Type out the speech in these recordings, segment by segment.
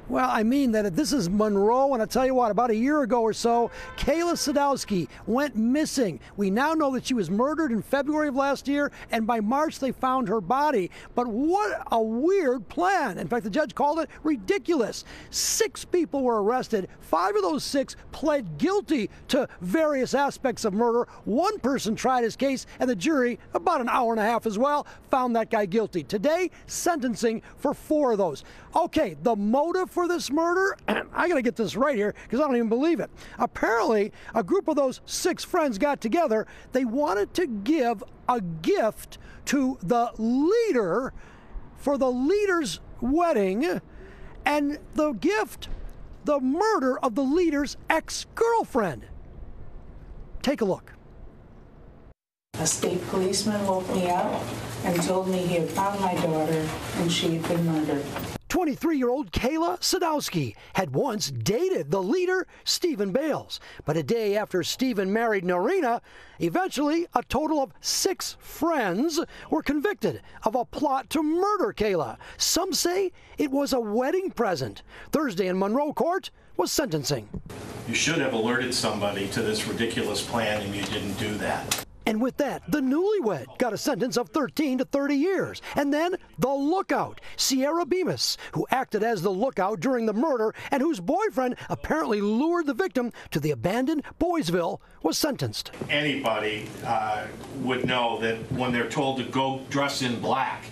Well, I mean that this is Monroe, and I'll tell you what, about a year ago or so, Kayla Sadowski went missing. We now know that she was murdered in February of last year, and by March they found her body. But what a weird plan. In fact, the judge called it ridiculous. 6 people were arrested. 5 of those 6 pled guilty to various aspects of murder. 1 person tried his case, and the jury, about an hour and a half as well, found that guy guilty. Today, sentencing for 4 of those. Okay, the motive for this murder, I gotta get this right here because I don't even believe it. Apparently, a group of those 6 friends got together. They wanted to give a gift to the leader for the leader's wedding, and the gift, the murder of the leader's ex-girlfriend. Take a look. A state policeman woke me up and told me he had found my daughter and she had been murdered. 23-year-old Kayla Sadowski had once dated the leader, Stephen Bales. But a day after Stephen married Norina, eventually a total of 6 friends were convicted of a plot to murder Kayla. Some say it was a wedding present. Thursday in Monroe court was sentencing. You should have alerted somebody to this ridiculous plan, and you didn't do that. And with that, the newlywed got a sentence of 13 to 30 years. And then the lookout, Sierra Bemis, who acted as the lookout during the murder and whose boyfriend apparently lured the victim to the abandoned Boysville, was sentenced. Anybody would know that when they're told to go dress in black,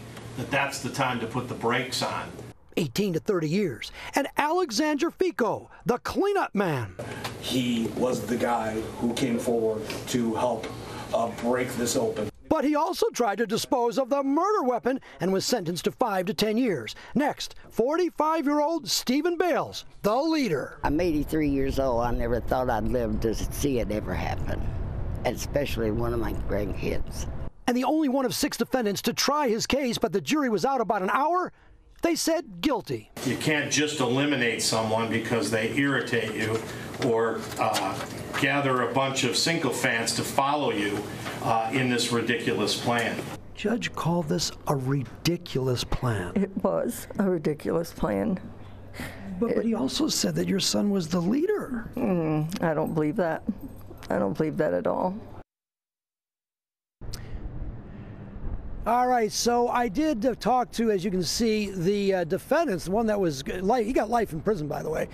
that's the time to put the brakes on. 18 to 30 years. And Alexander Fico, the cleanup man. He was the guy who came forward to help break this open. But he also tried to dispose of the murder weapon and was sentenced to 5 to 10 years. Next, 45-year-old Stephen Bales, the leader. I'm 83 years old. I never thought I'd live to see it ever happen, especially one of my grandkids. And the only one of 6 defendants to try his case, but the jury was out about an hour. They said guilty. You can't just eliminate someone because they irritate you or gather a bunch of sycophants to follow you in this ridiculous plan. Judge called this a ridiculous plan. It was a ridiculous plan. But he also said that your son was the leader. I don't believe that. I don't believe that at all. All right, so I did talk to, as you can see, the defendants, the one that was, he got life in prison, by the way.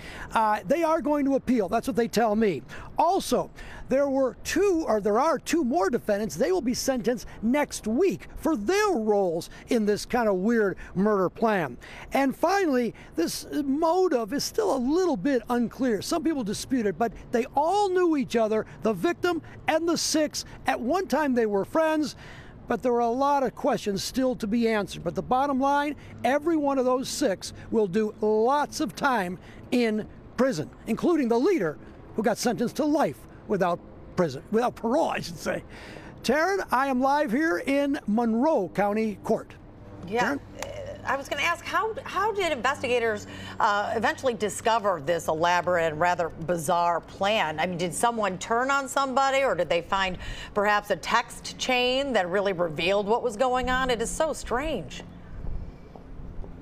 They are going to appeal. That's what they tell me. Also, there are 2 more defendants. They will be sentenced next week for their roles in this kind of weird murder plan. And finally, this motive is still a little bit unclear. Some people dispute it, but they all knew each other, the victim and the 6. At one time, they were friends. But there are a lot of questions still to be answered. But the bottom line, every one of those 6 will do lots of time in prison, including the leader who got sentenced to life without parole, I should say. Taryn, I am live here in Monroe County Court. Yeah. Taryn? I was going to ask, how did investigators eventually discover this elaborate and rather bizarre plan? I mean, did someone turn on somebody, or did they find perhaps a text chain that really revealed what was going on? It is so strange.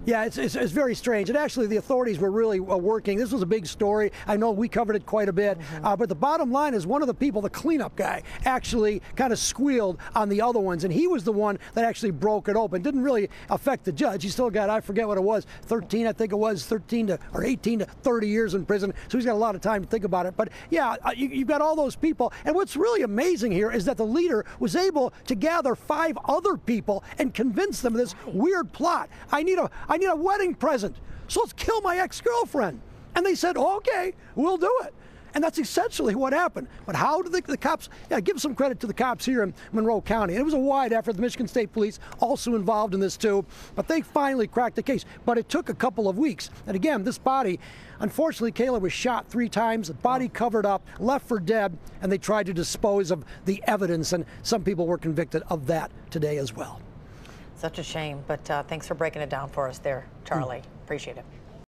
Yeah, it's very strange. And actually, the authorities were really working. This was a big story. I know we covered it quite a bit. But the bottom line is one of the people, the cleanup guy, actually kind of squealed on the other ones. And he was the one that actually broke it open. Didn't really affect the judge. He still got, I forget what it was, 13, I think it was, 18 to 30 years in prison. So he's got a lot of time to think about it. But yeah, you've got all those people. And what's really amazing here is that the leader was able to gather 5 other people and convince them of this weird plot. I need a wedding present, so let's kill my ex-girlfriend. And they said, okay, we'll do it. And that's essentially what happened. But how did the cops, give some credit to the cops here in Monroe County. And it was a wide effort. The Michigan State Police also involved in this too. But they finally cracked the case. But it took a couple of weeks. And again, this body, unfortunately, Kayla was shot 3 times, the body covered up, left for dead, and they tried to dispose of the evidence. And some people were convicted of that today as well. Such a shame, but thanks for breaking it down for us there, Charlie. Appreciate it.